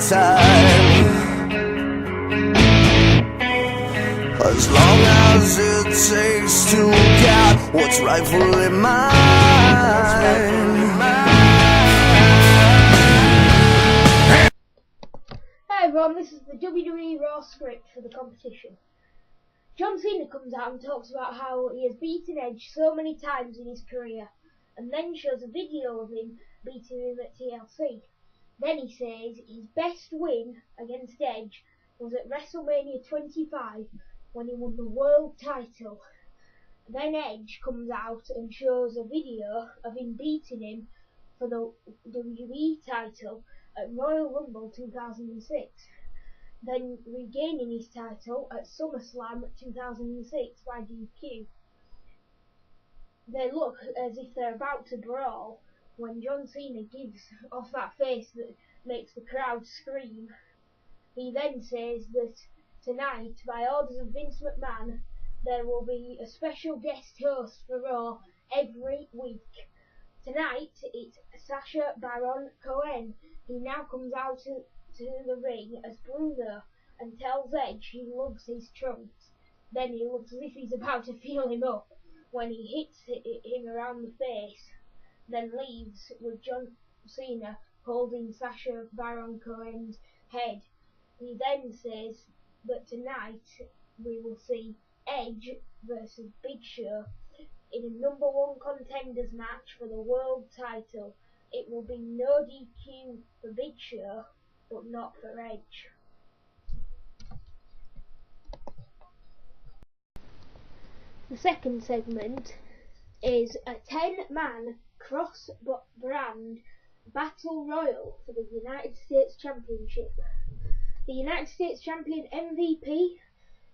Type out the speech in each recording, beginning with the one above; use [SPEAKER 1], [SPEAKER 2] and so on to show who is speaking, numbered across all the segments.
[SPEAKER 1] time, as long as it takes to get what's rightfully mine.
[SPEAKER 2] Hi everyone, this is the WWE Raw script for the competition. John Cena comes out and talks about how he has beaten Edge so many times in his career, and then shows a video of him beating him at TLC. Then he says his best win against Edge was at WrestleMania 25 when he won the world title. Then Edge comes out and shows a video of him beating him for the WWE title at Royal Rumble 2006, then regaining his title at SummerSlam 2006 by DQ. They look as if they're about to brawl when John Cena gives off that face that makes the crowd scream. He then says that tonight, by orders of Vince McMahon, there will be a special guest host for Raw every week. Tonight it's Sacha Baron Cohen. He now comes out to the ring as Bruno and tells Edge he loves his trunks. Then he looks as if he's about to feel him up when he hits him around the face, then leaves with John Cena holding Sacha Baron Cohen's head. He then says that tonight we will see Edge versus Big Show in a #1 contenders match for the world title. It will be no DQ for Big Show, but not for Edge. The second segment is a 10-man cross-brand battle royal for the United States Championship. The United States Champion MVP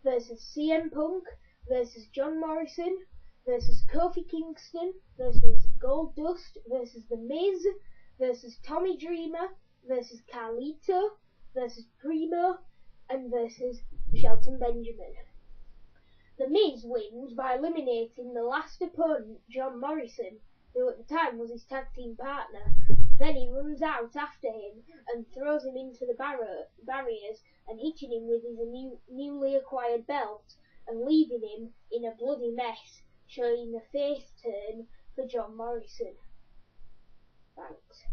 [SPEAKER 2] versus CM Punk versus John Morrison versus Kofi Kingston versus Goldust versus The Miz versus Tommy Dreamer versus Carlito versus Primo and versus Shelton Benjamin. The Miz wins by eliminating the last opponent, John Morrison, who at the time was his tag team partner. Then he runs out after him and throws him into the barriers and hitting him with his newly acquired belt and leaving him in a bloody mess, showing the face turn for John Morrison. Thanks.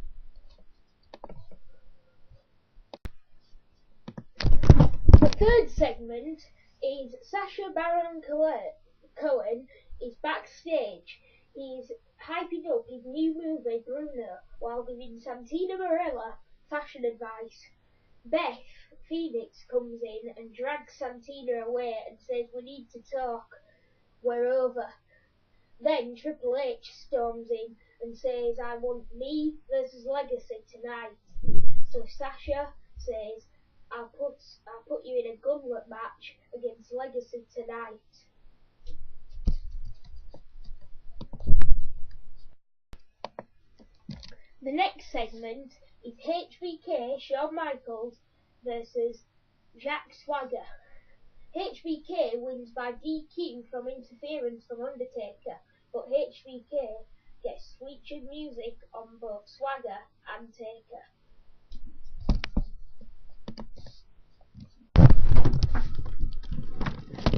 [SPEAKER 2] The third segment is Sacha Baron Cohen is backstage. He's hyping up his new movie Bruno while giving Santina Marella fashion advice. Beth Phoenix comes in and drags Santina away and says, "We need to talk. We're over." Then Triple H storms in and says, "I want me versus Legacy tonight." So Sasha says, I'll put you in a gauntlet match against Legacy tonight." The next segment is HBK Shawn Michaels versus Jack Swagger. HBK wins by DQ from interference from Undertaker, but HBK gets sweet chin music on both Swagger and Taker.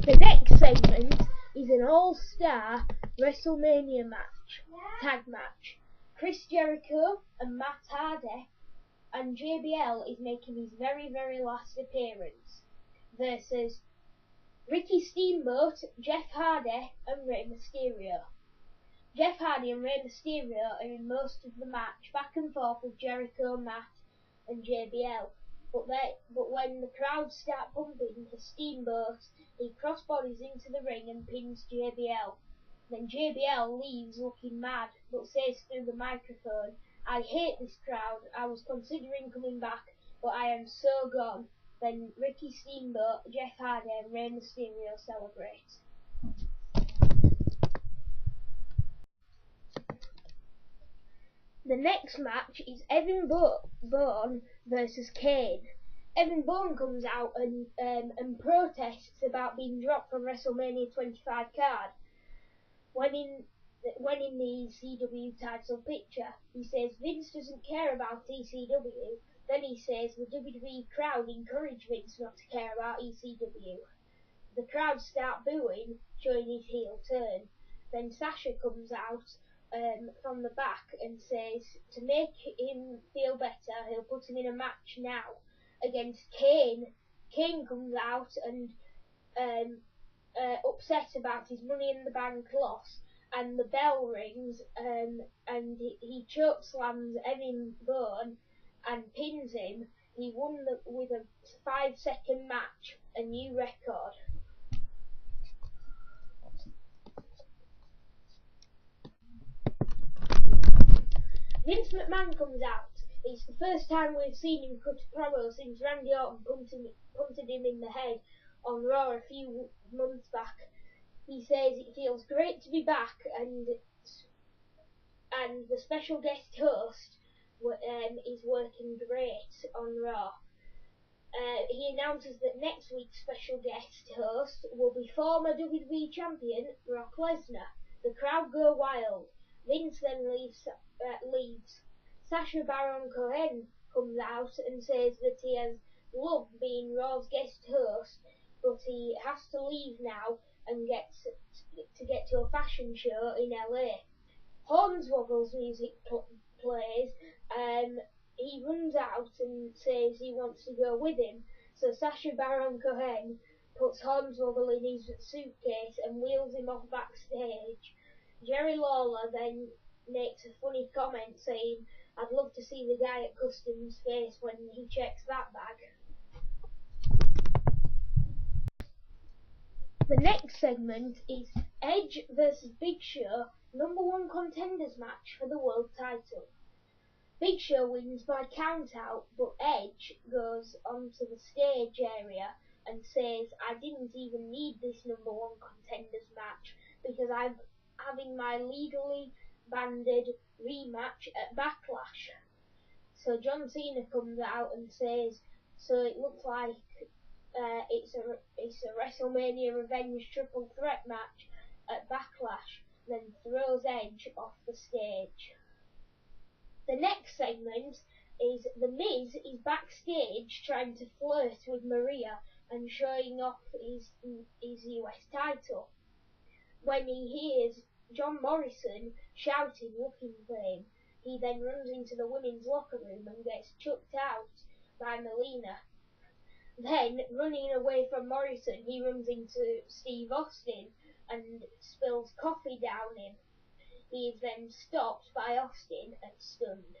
[SPEAKER 2] The next segment is an all-star WrestleMania tag match. Chris Jericho and Matt Hardy and JBL is making his very, very last appearance versus Ricky Steamboat, Jeff Hardy and Rey Mysterio. Jeff Hardy and Rey Mysterio are in most of the match, back and forth with Jericho, Matt and JBL. But when the crowd start bumping for Steamboat, he crossbodies into the ring and pins JBL. Then JBL leaves looking mad, but says through the microphone, "I hate this crowd. I was considering coming back, but I am so gone." Then Ricky Steamboat, Jeff Hardy and Rey Mysterio celebrate. The next match is Evan Bourne versus Kane. Evan Bourne comes out and protests about being dropped from WrestleMania 25 card. When in the ECW title picture, he says Vince doesn't care about ECW, Then he says the WWE crowd encourage Vince not to care about ECW. The crowd start booing, showing his heel turn. Then Sasha comes out from the back and says to make him feel better, he'll put him in a match now against Kane. Kane comes out and upset about his Money in the Bank loss, and the bell rings, and he chokeslams Evan Bourne and pins him. He won with a 5-second match, a new record. Vince McMahon comes out. It's the first time we've seen him cut a promo since Randy Orton punted him in the head on Raw a few months back. He says it feels great to be back, and the special guest host is working great on Raw. He announces that next week's special guest host will be former WWE champion Brock Lesnar. The crowd go wild. Vince then leaves. Sacha Baron Cohen comes out and says that he has loved being Raw's guest host, but he has to leave now and get to a fashion show in LA. Hornswoggle's music plays. He runs out and says he wants to go with him, so Sacha Baron Cohen puts Hornswoggle in his suitcase and wheels him off backstage. Jerry Lawler then makes a funny comment saying, "I'd love to see the guy at customs' face when he checks that bag." The next segment is Edge vs Big Show #1 contenders match for the world title. Big Show wins by countout, but Edge goes onto the stage area and says, "I didn't even need this #1 contenders match because I'm having my legally banded rematch at Backlash." So John Cena comes out and says, "So it looks like it's a WrestleMania Revenge triple threat match at Backlash," then throws Edge off the stage. The next segment is The Miz is backstage trying to flirt with Maria and showing off his US title. When he hears John Morrison shouting looking for him, he then runs into the women's locker room and gets chucked out by Melina. Then, running away from Morrison, he runs into Steve Austin and spills coffee down him. He is then stopped by Austin and stunned.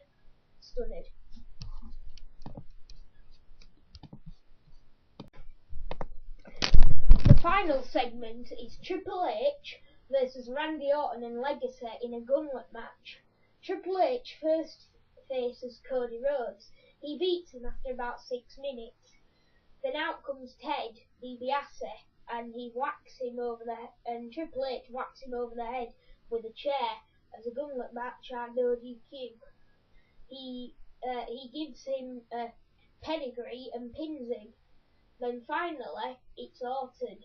[SPEAKER 2] The final segment is Triple H versus Randy Orton and Legacy in a gauntlet match. Triple H first faces Cody Rhodes. He beats him after about 6 minutes. Then out comes Ted DiBiase and Triple H whacks him over the head with a chair as a gauntlet match at no DQ. He gives him a pedigree and pins him. Then finally, it's Orton.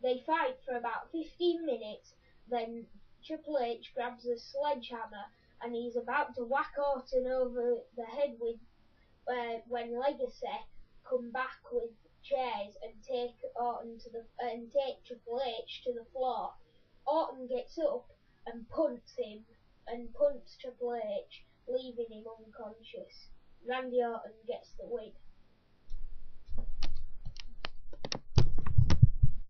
[SPEAKER 2] They fight for about 15 minutes, then Triple H grabs a sledgehammer and he's about to whack Orton over the head with when Legacy come back with chairs and take Triple H to the floor. Orton gets up and punts Triple H, leaving him unconscious. Randy Orton gets the win.